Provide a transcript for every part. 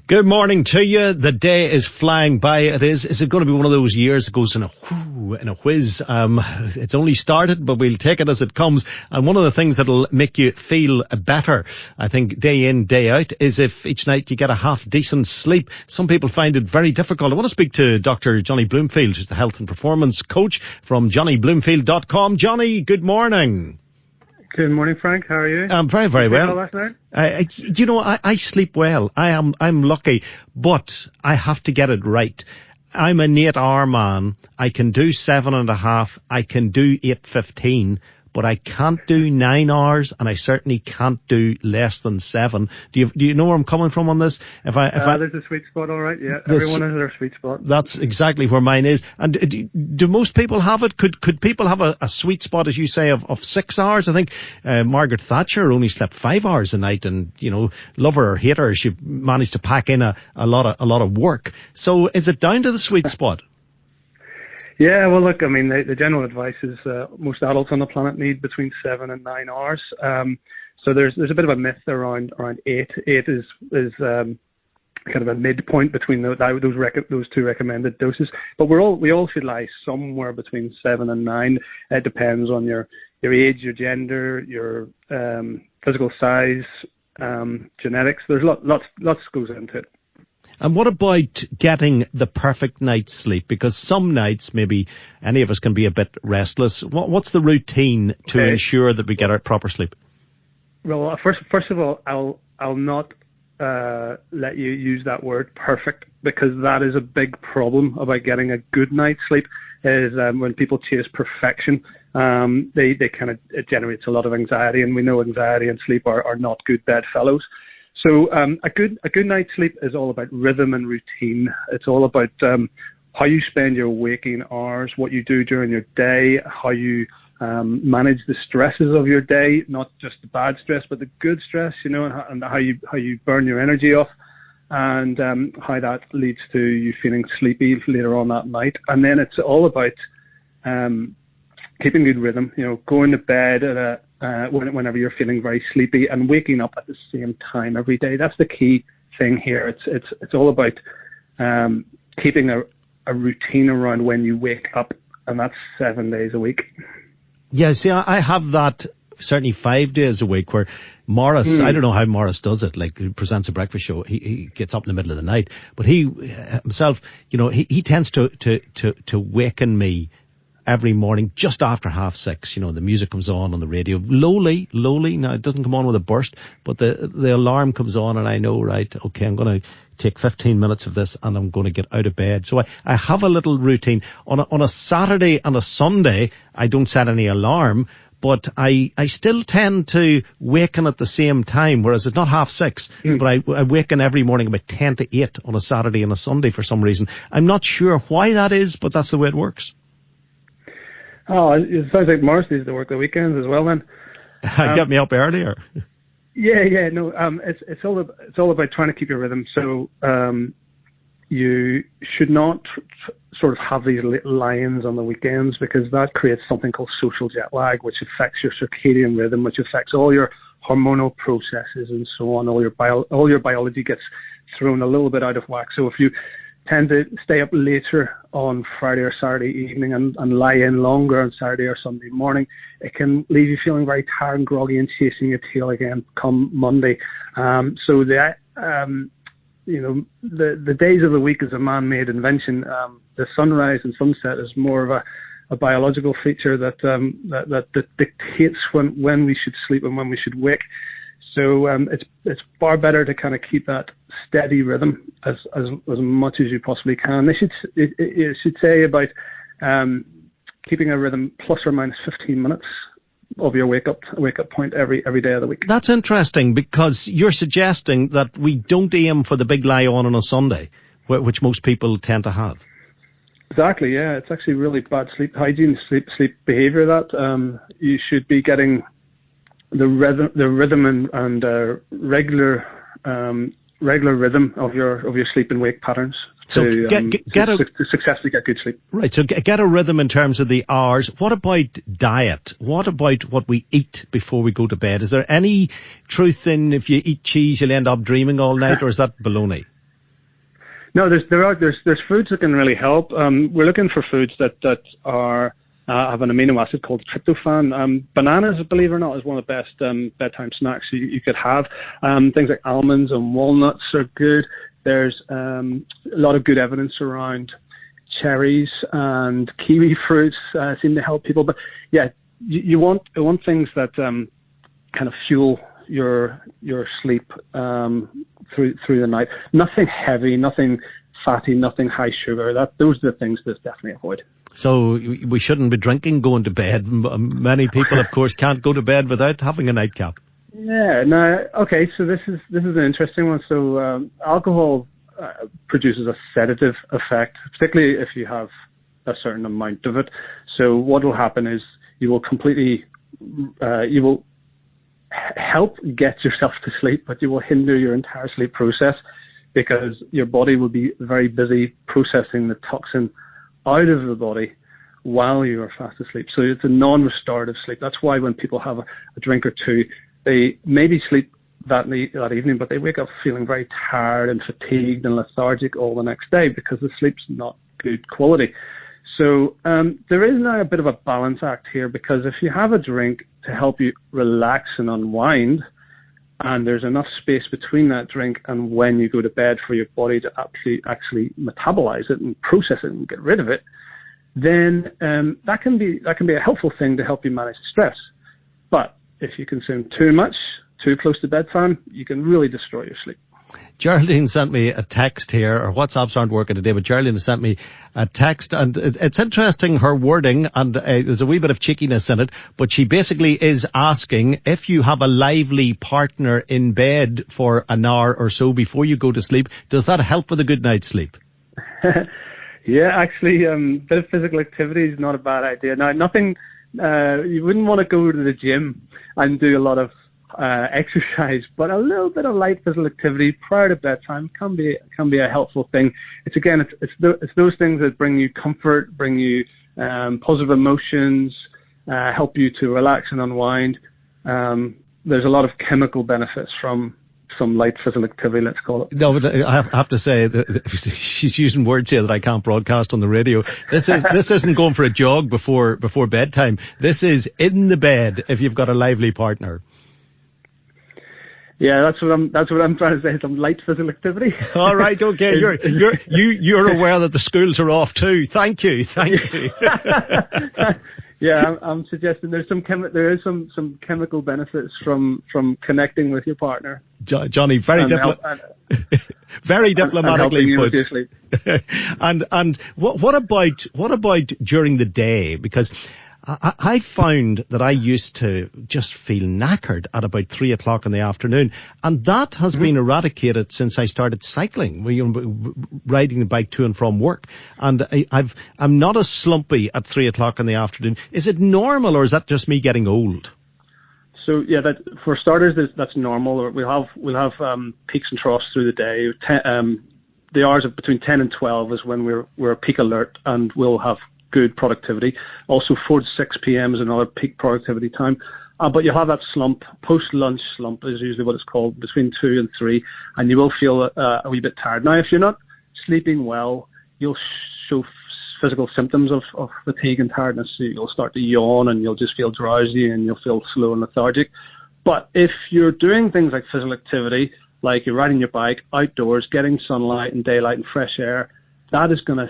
Good morning to you. The day is flying by. Is it going to be one of those years that goes in a whoo and a whiz? It's only started, but we'll take it as it comes. And one of the things that'll make you feel better, I think, day in, day out, is if each night you get a half decent sleep. Some people find it very difficult. I want to speak to Dr. Jonny Bloomfield, who's the health and performance coach from JonnyBloomfield.com. Jonny, good morning. Good morning, Frank. How are you? I'm very, very well. Last night? I sleep well. I'm lucky, but I have to get it right. I'm an 8-hour man. I can do 7.5. I can do 8:15, but I can't do 9 hours, and I certainly can't do less than 7. Do you know where I'm coming from on this? There's a sweet spot, all right. Yeah, everyone has their sweet spot. That's exactly where mine is. And do most people have it? Could people have a sweet spot, as you say, of 6 hours? I think Margaret Thatcher only slept 5 hours a night, and love her or hate her, she managed to pack in a lot of work. So is it down to the sweet spot? Yeah, well, look, I mean, the general advice is most adults on the planet need between 7 and 9 hours. So there's a bit of a myth around 8. 8 is kind of a midpoint between those two recommended doses. But we all should lie somewhere between 7 and 9. It depends on your age, your gender, your physical size, genetics. There's lots goes into it. And what about getting the perfect night's sleep? Because some nights, maybe any of us can be a bit restless. What's the routine to ensure that we get our proper sleep? Well, first of all, I'll not let you use that word perfect, because that is a big problem about getting a good night's sleep. Is when people chase perfection, it generates a lot of anxiety, and we know anxiety and sleep are not good bedfellows. So a good night's sleep is all about rhythm and routine. It's all about how you spend your waking hours, what you do during your day, how you manage the stresses of your day, not just the bad stress, but the good stress, and how you burn your energy off, and how that leads to you feeling sleepy later on that night. And then it's all about keeping good rhythm, going to bed at whenever you're feeling very sleepy, and waking up at the same time every day. That's the key thing here. It's all about keeping a routine around when you wake up, and that's 7 days a week. Yeah, see, I have that certainly 5 days a week where Morris, I don't know how Morris does it, like he presents a breakfast show, he gets up in the middle of the night, but he himself, he tends to waken me every morning just after 6:30. The music comes on the radio, lowly. Now, it doesn't come on with a burst, but the alarm comes on, and I know, right, okay, I'm going to take 15 minutes of this, and I'm going to get out of bed. So I have a little routine. On a Saturday and a Sunday, I don't set any alarm, but I still tend to waken at the same time, whereas it's not 6:30, but I waken every morning about 10 to 8 on a Saturday and a Sunday for some reason. I'm not sure why that is, but that's the way it works. Oh, it sounds like Morris needs to work the weekends as well then. Get me up earlier. Yeah, no, it's all about trying to keep your rhythm. So you should not sort of have these lie-ins on the weekends, because that creates something called social jet lag, which affects your circadian rhythm, which affects all your hormonal processes and so on. All your biology gets thrown a little bit out of whack. So if you tend to stay up later on Friday or Saturday evening and lie in longer on Saturday or Sunday morning, it can leave you feeling very tired and groggy and chasing your tail again come Monday. So the days of the week is a man-made invention. The sunrise and sunset is more of a biological feature that dictates when we should sleep and when we should wake. So it's far better to kind of keep that steady rhythm as much as you possibly can. It should say about keeping a rhythm plus or minus 15 minutes of your wake up point every day of the week. That's interesting, because you're suggesting that we don't aim for the big lie on a Sunday, which most people tend to have. Exactly, yeah. It's actually really bad sleep hygiene, sleep behavior that you should be getting the rhythm and regular rhythm of your sleep and wake patterns to successfully get good sleep. Right, so get a rhythm in terms of the hours. What about diet? What about what we eat before we go to bed? Is there any truth in if you eat cheese you'll end up dreaming all night, or is that baloney? No, there's foods that can really help. We're looking for foods that are have an amino acid called tryptophan. Bananas, believe it or not, is one of the best bedtime snacks you could have. Things like almonds and walnuts are good. There's a lot of good evidence around cherries and kiwi fruits seem to help people. But yeah, you want things that kind of fuel your sleep through the night. Nothing heavy, nothing fatty, nothing high sugar. Those are the things to definitely avoid. So we shouldn't be drinking going to bed. Many people, of course, can't go to bed without having a nightcap. Yeah. No. Okay. So this is an interesting one. So alcohol produces a sedative effect, particularly if you have a certain amount of it. So what will happen is you will help get yourself to sleep, but you will hinder your entire sleep process because your body will be very busy processing the toxin out of the body while you are fast asleep. So it's a non-restorative sleep. That's why when people have a drink or two, they maybe sleep that evening, but they wake up feeling very tired and fatigued and lethargic all the next day because the sleep's not good quality. So there is now a bit of a balance act here, because if you have a drink to help you relax and unwind, and there's enough space between that drink and when you go to bed for your body to actually metabolize it and process it and get rid of it, then that can be a helpful thing to help you manage stress. But if you consume too much, too close to bedtime, you can really destroy your sleep. Geraldine sent me a text here. Her WhatsApps aren't working today, but Geraldine sent me a text, and it's interesting, her wording, and there's a wee bit of cheekiness in it, but she basically is asking if you have a lively partner in bed for an hour or so before you go to sleep, does that help with a good night's sleep? Yeah, actually, a bit of physical activity is not a bad idea. Now, nothing, you wouldn't want to go to the gym and do a lot of exercise, but a little bit of light physical activity prior to bedtime can be a helpful thing. It's those things that bring you comfort, bring you positive emotions, help you to relax and unwind. There's a lot of chemical benefits from some light physical activity, let's call it. No, but I have to say that she's using words here that I can't broadcast on the radio. This isn't going for a jog before bedtime. This is in the bed if you've got a lively partner. Yeah, that's what I'm trying to say. Some light physical activity. All right, okay. You're aware that the schools are off too. Thank you. Yeah, I'm suggesting there is some chemical benefits from connecting with your partner. Johnny, very diplomatically put. And what about during the day? Because I found that I used to just feel knackered at about 3 o'clock in the afternoon, and that has been eradicated since I started cycling, riding the bike to and from work. And I'm not as slumpy at 3 o'clock in the afternoon. Is it normal, or is that just me getting old? So yeah, that for starters, that's normal. We'll have peaks and troughs through the day. The hours of between 10 and 12 is when we're peak alert, and we'll have good productivity. Also 4 to 6 p.m. is another peak productivity time. But you'll have that slump, post-lunch slump is usually what it's called, between 2 and 3, and you will feel a wee bit tired. Now, if you're not sleeping well, you'll show physical symptoms of fatigue and tiredness. So you'll start to yawn, and you'll just feel drowsy, and you'll feel slow and lethargic. But if you're doing things like physical activity, like you're riding your bike outdoors, getting sunlight and daylight and fresh air, that is going to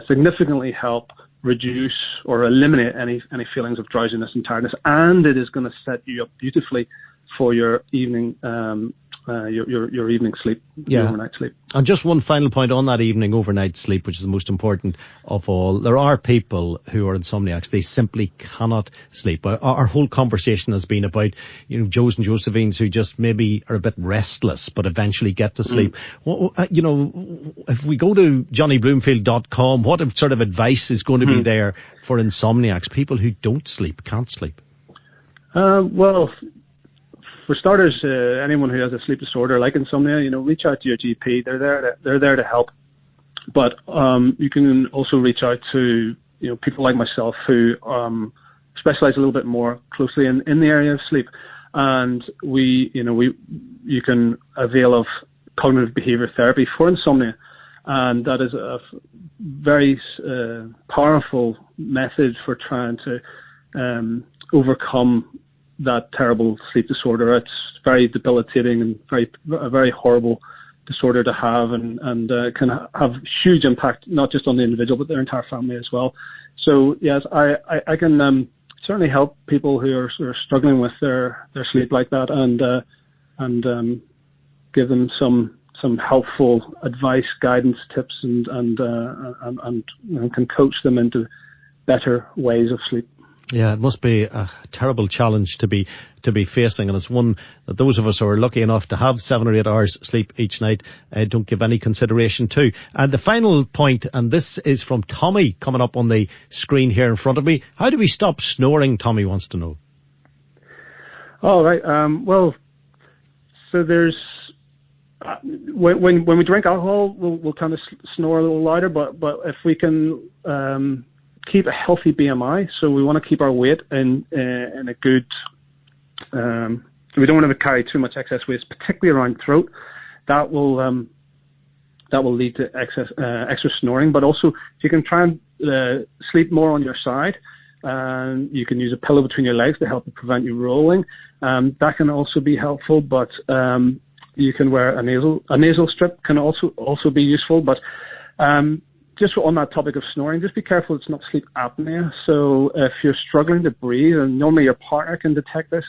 significantly help reduce or eliminate any feelings of drowsiness and tiredness, and it is going to set you up beautifully for your evening your evening sleep, your overnight sleep. And just one final point on that evening overnight sleep, which is the most important of all. There are people who are insomniacs. They simply cannot sleep. Our whole conversation has been about, Joes and Josephines who just maybe are a bit restless, but eventually get to sleep. Well, if we go to JonnyBloomfield.com, what sort of advice is going to be there for insomniacs, people who don't sleep, can't sleep? Well, for starters, anyone who has a sleep disorder like insomnia, reach out to your GP. They're there to help. But you can also reach out to people like myself who specialize a little bit more closely in the area of sleep, and you can avail of cognitive behavior therapy for insomnia. and that is a very powerful method for trying to overcome that terrible sleep disorder. It's very debilitating and a very horrible disorder to have, and can have huge impact not just on the individual but their entire family as well. So yes, I can certainly help people who are sort of struggling with their sleep like that, and give them some helpful advice, guidance, tips, and can coach them into better ways of sleep. Yeah, it must be a terrible challenge to be facing, and it's one that those of us who are lucky enough to have 7 or 8 hours sleep each night don't give any consideration to. And the final point, and this is from Tommy coming up on the screen here in front of me. How do we stop snoring? Tommy wants to know. All right. Well, so there's when we drink alcohol, we'll kind of snore a little louder, but if we can keep a healthy BMI, so we want to keep our weight in a good. We don't want to carry too much excess waste, particularly around throat. That will lead to extra snoring. But also, if you can try and sleep more on your side, you can use a pillow between your legs to help prevent you rolling. That can also be helpful. But you can wear a nasal strip can also be useful. But just on that topic of snoring, just be careful it's not sleep apnea. So if you're struggling to breathe, and normally your partner can detect this,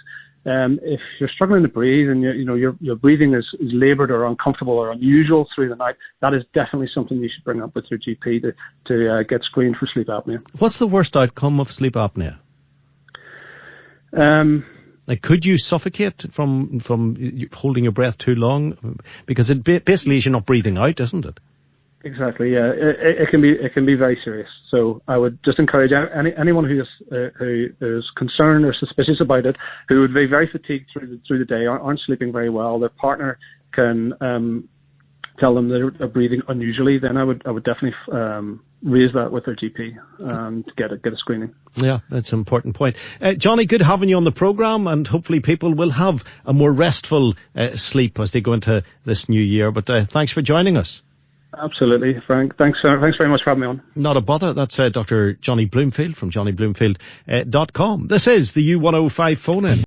if you're struggling to breathe and your breathing is laboured or uncomfortable or unusual through the night, that is definitely something you should bring up with your GP to get screened for sleep apnea. What's the worst outcome of sleep apnea? Like, could you suffocate from holding your breath too long? Because it basically is you're not breathing out, isn't it? Exactly. Yeah, it can be very serious. So I would just encourage anyone who is concerned or suspicious about it, who would be very fatigued through the day, aren't sleeping very well. Their partner can tell them they're breathing unusually. Then I would definitely raise that with their GP to get a screening. Yeah, that's an important point. Jonny, good having you on the programme, and hopefully people will have a more restful sleep as they go into this new year. But thanks for joining us. Absolutely, Frank. Thanks very much for having me on. Not a bother. That's Dr. Jonny Bloomfield from JonnyBloomfield.com. This is the U105 phone-in.